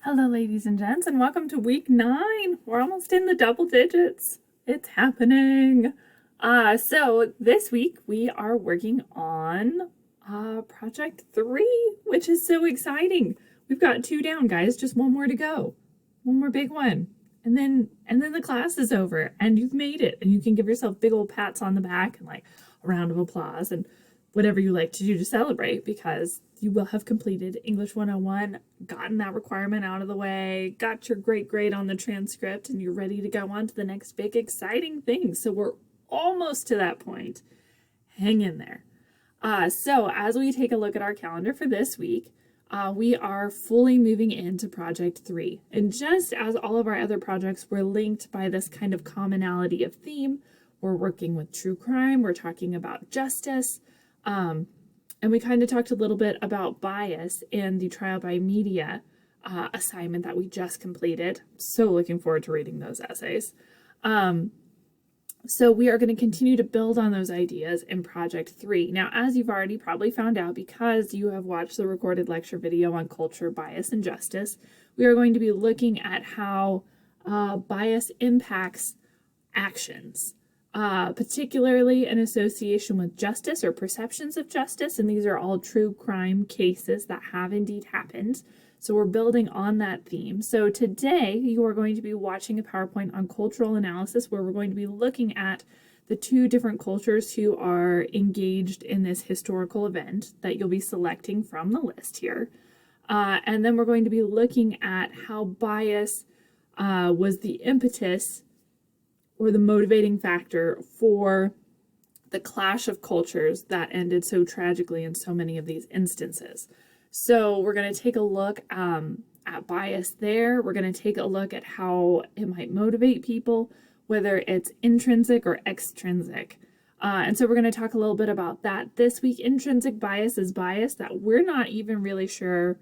Hello, ladies and gents, and welcome to week 9. We're almost in the double digits. It's happening. So this week we are working on project 3, which is so exciting. We've got 2 down, guys. Just one more to go. One more big one. And then the class is over and you've made it, and you can give yourself big old pats on the back and like a round of applause and whatever you like to do to celebrate, because you will have completed English 101, gotten that requirement out of the way, got your great grade on the transcript, and you're ready to go on to the next big exciting thing. So we're almost to that point. Hang in there. So as we take a look at our calendar for this week, we are fully moving into project 3. And just as all of our other projects were linked by this kind of commonality of theme, we're working with true crime, we're talking about justice, and we kind of talked a little bit about bias and the trial by media assignment that we just completed. So looking forward to reading those essays. So we are going to continue to build on those ideas in project 3. Now, as you've already probably found out, because you have watched the recorded lecture video on culture, bias, and justice, we are going to be looking at how bias impacts actions. Particularly in association with justice or perceptions of justice, and these are all true crime cases that have indeed happened. So we're building on that theme. So today you are going to be watching a PowerPoint on cultural analysis, where we're going to be looking at the 2 different cultures who are engaged in this historical event that you'll be selecting from the list here. And then we're going to be looking at how bias was the impetus or the motivating factor for the clash of cultures that ended so tragically in so many of these instances. So we're going to take a look at bias there. We're going to take a look at how it might motivate people, whether it's intrinsic or extrinsic. And so we're going to talk a little bit about that this week. Intrinsic bias is bias that we're not even really sure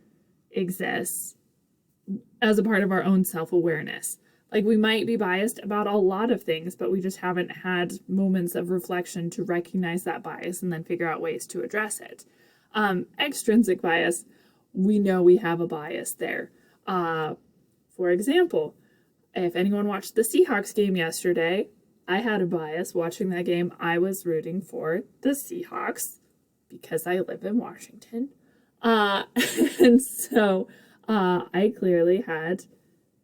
exists as a part of our own self-awareness. Like, we might be biased about a lot of things, but we just haven't had moments of reflection to recognize that bias and then figure out ways to address it. Extrinsic bias, we know we have a bias there. For example, if anyone watched the Seahawks game yesterday, I had a bias watching that game. I was rooting for the Seahawks because I live in Washington. And so I clearly had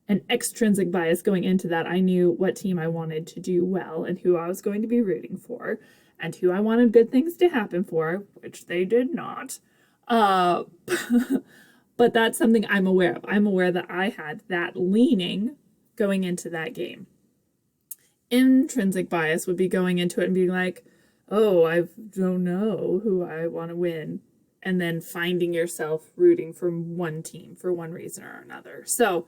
an extrinsic bias going into that. I knew what team I wanted to do well and who I was going to be rooting for and who I wanted good things to happen for, which they did not. But that's something I'm aware of. I'm aware that I had that leaning going into that game. Intrinsic bias would be going into it and being like, oh, I don't know who I want to win. And then finding yourself rooting for one team for one reason or another. So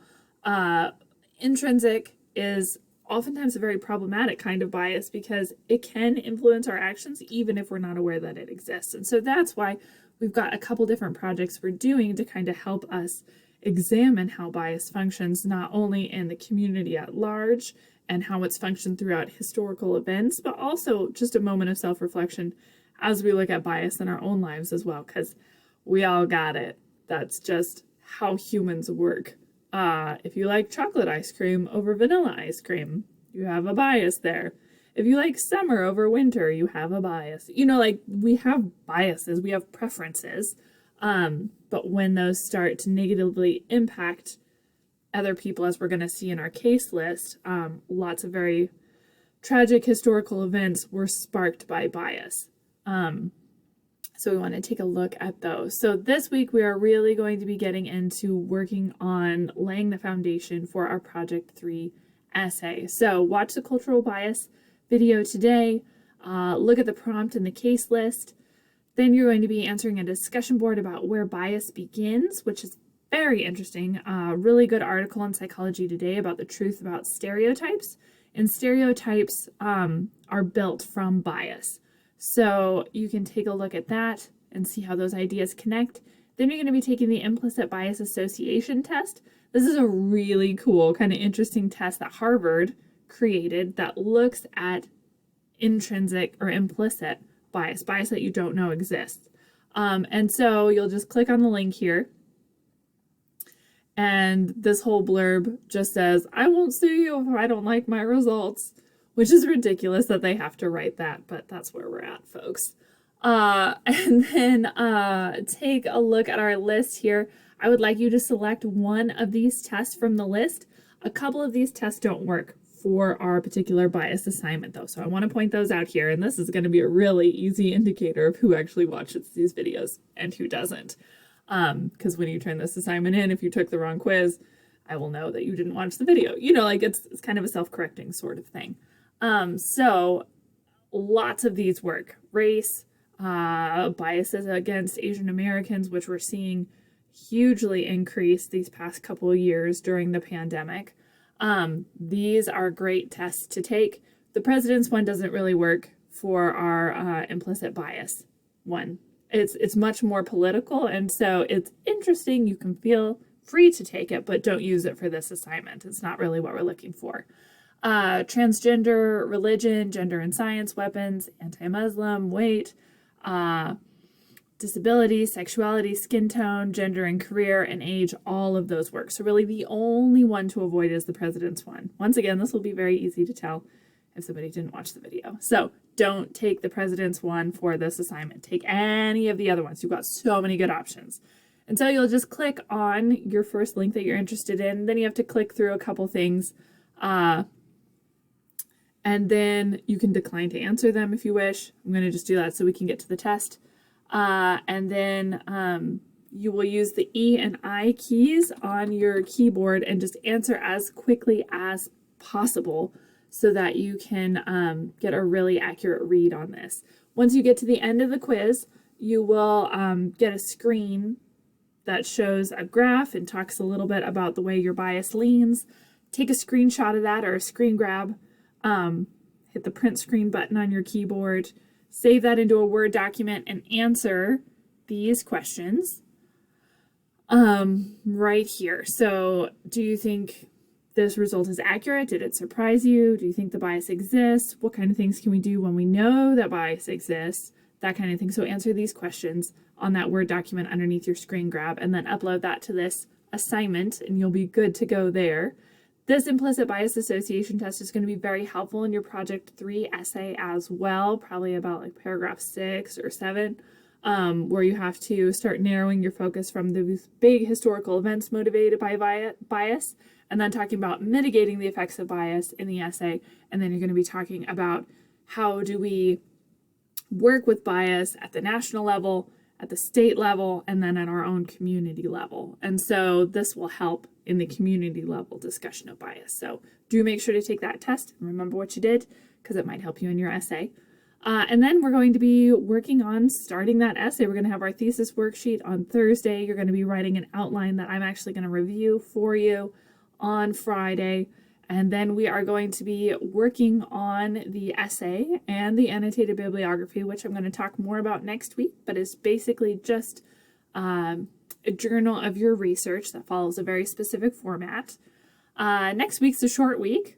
intrinsic is oftentimes a very problematic kind of bias because it can influence our actions even if we're not aware that it exists. And so that's why we've got a couple different projects we're doing to kind of help us examine how bias functions, not only in the community at large and how it's functioned throughout historical events, but also just a moment of self-reflection as we look at bias in our own lives as well, because we all got it. That's just how humans work. If you like chocolate ice cream over vanilla ice cream, you have a bias there. If you like summer over winter, you have a bias. You know, like, we have biases, we have preferences, but when those start to negatively impact other people, as we're going to see in our case list, lots of very tragic historical events were sparked by bias. So we want to take a look at those. So this week we are really going to be getting into working on laying the foundation for our Project 3 essay. So watch the cultural bias video today, look at the prompt in the case list. Then you're going to be answering a discussion board about where bias begins, which is very interesting. Really good article in Psychology Today about the truth about stereotypes. And stereotypes are built from bias. So you can take a look at that and see how those ideas connect. Then you're going to be taking the implicit bias association test. This is a really cool, kind of interesting test that Harvard created that looks at intrinsic or implicit bias that you don't know exists. And so you'll just click on the link here And this whole blurb just says, I won't sue you if I don't like my results, which is ridiculous that they have to write that, but that's where we're at, folks. And then take a look at our list here. I would like you to select one of these tests from the list. A couple of these tests don't work for our particular bias assignment, though, so I want to point those out here, and this is going to be a really easy indicator of who actually watches these videos and who doesn't. Because when you turn this assignment in, if you took the wrong quiz, I will know that you didn't watch the video. You know, like it's kind of a self-correcting sort of thing. So lots of these work. Race, biases against Asian Americans, which we're seeing hugely increase these past couple of years during the pandemic. These are great tests to take. The president's one doesn't really work for our implicit bias one. It's much more political, and so it's interesting. You can feel free to take it, but don't use it for this assignment. It's not really what we're looking for. Transgender, religion, gender and science, weapons, anti-Muslim, weight, disability, sexuality, skin tone, gender and career, and age, all of those work. So really the only one to avoid is the president's one. Once again, this will be very easy to tell if somebody didn't watch the video. So don't take the president's one for this assignment. Take any of the other ones. You've got so many good options. And so you'll just click on your first link that you're interested in. Then you have to click through a couple things. And then you can decline to answer them if you wish. I'm going to just do that so we can get to the test. And then you will use the E and I keys on your keyboard and just answer as quickly as possible so that you can get a really accurate read on this. Once you get to the end of the quiz, you will get a screen that shows a graph and talks a little bit about the way your bias leans. Take a screenshot of that or a screen grab. Hit the print screen button on your keyboard. Save that into a Word document and answer these questions right here. So do you think this result is accurate? Did it surprise you? Do you think the bias exists? What kind of things can we do when we know that bias exists? That kind of thing. So answer these questions on that Word document underneath your screen grab and then upload that to this assignment and you'll be good to go there. This implicit bias association test is going to be very helpful in your project 3 essay as well, probably about like paragraph 6 or 7, where you have to start narrowing your focus from the big historical events motivated by bias, and then talking about mitigating the effects of bias in the essay. And then you're going to be talking about how do we work with bias at the national level, at the state level, and then at our own community level. And so this will help in the community level discussion of bias. So do make sure to take that test and remember what you did because it might help you in your essay. And then we're going to be working on starting that essay. We're going to have our thesis worksheet on Thursday. You're going to be writing an outline that I'm actually going to review for you on Friday. And then we are going to be working on the essay and the annotated bibliography, which I'm going to talk more about next week, but it's basically just a journal of your research that follows a very specific format. Next week's a short week.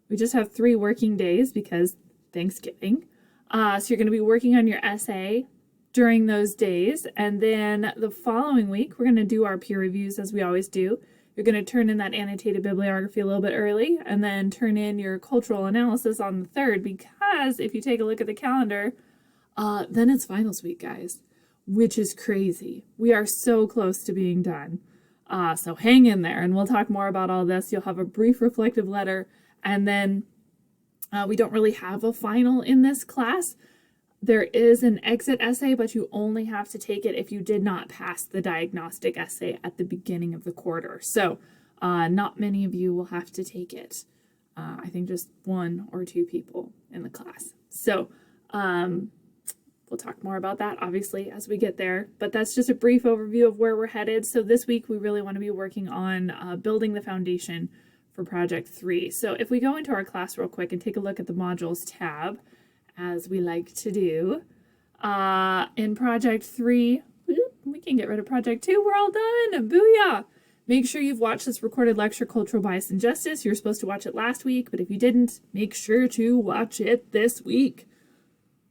We just have 3 working days because Thanksgiving. So you're going to be working on your essay during those days. And then the following week, we're going to do our peer reviews as we always do. You're going to turn in that annotated bibliography a little bit early and then turn in your cultural analysis on the 3rd because if you take a look at the calendar, then it's finals week, guys, which is crazy. We are so close to being done. So hang in there and we'll talk more about all this. You'll have a brief reflective letter and then we don't really have a final in this class. There is an exit essay, but you only have to take it if you did not pass the diagnostic essay at the beginning of the quarter. So not many of you will have to take it. I think just 1 or 2 people in the class. So we'll talk more about that, obviously, as we get there. But that's just a brief overview of where we're headed. So this week, we really want to be working on building the foundation for Project 3. So if we go into our class real quick and take a look at the Modules tab, as we like to do. In Project 3, we can get rid of Project 2. We're all done. Booyah! Make sure you've watched this recorded lecture, Cultural Bias and Justice. You were supposed to watch it last week, but if you didn't, make sure to watch it this week.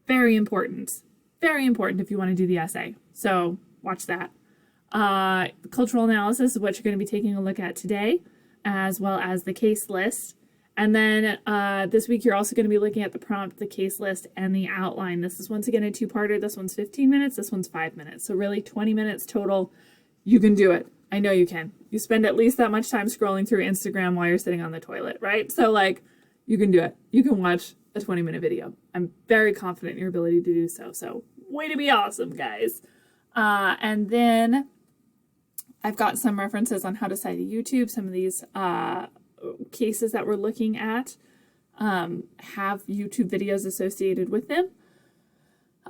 Very important. Very important if you want to do the essay. So watch that. Cultural analysis is what you're going to be taking a look at today, as well as the case list. And then this week, you're also going to be looking at the prompt, the case list, and the outline. This is once again a two-parter. This one's 15 minutes. This one's 5 minutes. So really 20 minutes total. You can do it. I know you can. You spend at least that much time scrolling through Instagram while you're sitting on the toilet, right? So like, you can do it. You can watch a 20-minute video. I'm very confident in your ability to do so. So way to be awesome, guys. And then I've got some references on how to cite a YouTube. Some of these cases that we're looking at have YouTube videos associated with them.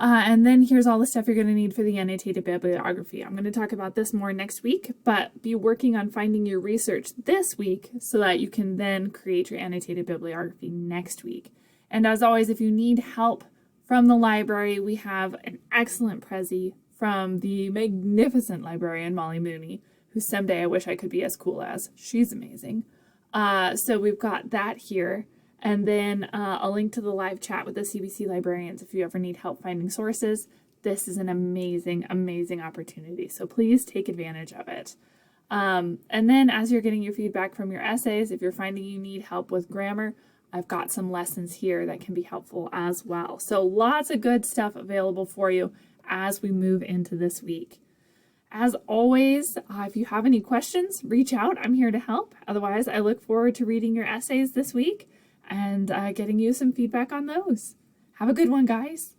And then here's all the stuff you're going to need for the annotated bibliography. I'm going to talk about this more next week, but be working on finding your research this week so that you can then create your annotated bibliography next week. And as always, if you need help from the library, we have an excellent Prezi from the magnificent librarian Molly Mooney, who someday I wish I could be as cool as. She's amazing. So we've got that here. And then a link to the live chat with the CBC librarians if you ever need help finding sources. This is an amazing, amazing opportunity. So please take advantage of it. And then as you're getting your feedback from your essays, if you're finding you need help with grammar, I've got some lessons here that can be helpful as well. So lots of good stuff available for you as we move into this week. As always, if you have any questions, reach out. I'm here to help. Otherwise, I look forward to reading your essays this week and getting you some feedback on those. Have a good one, guys.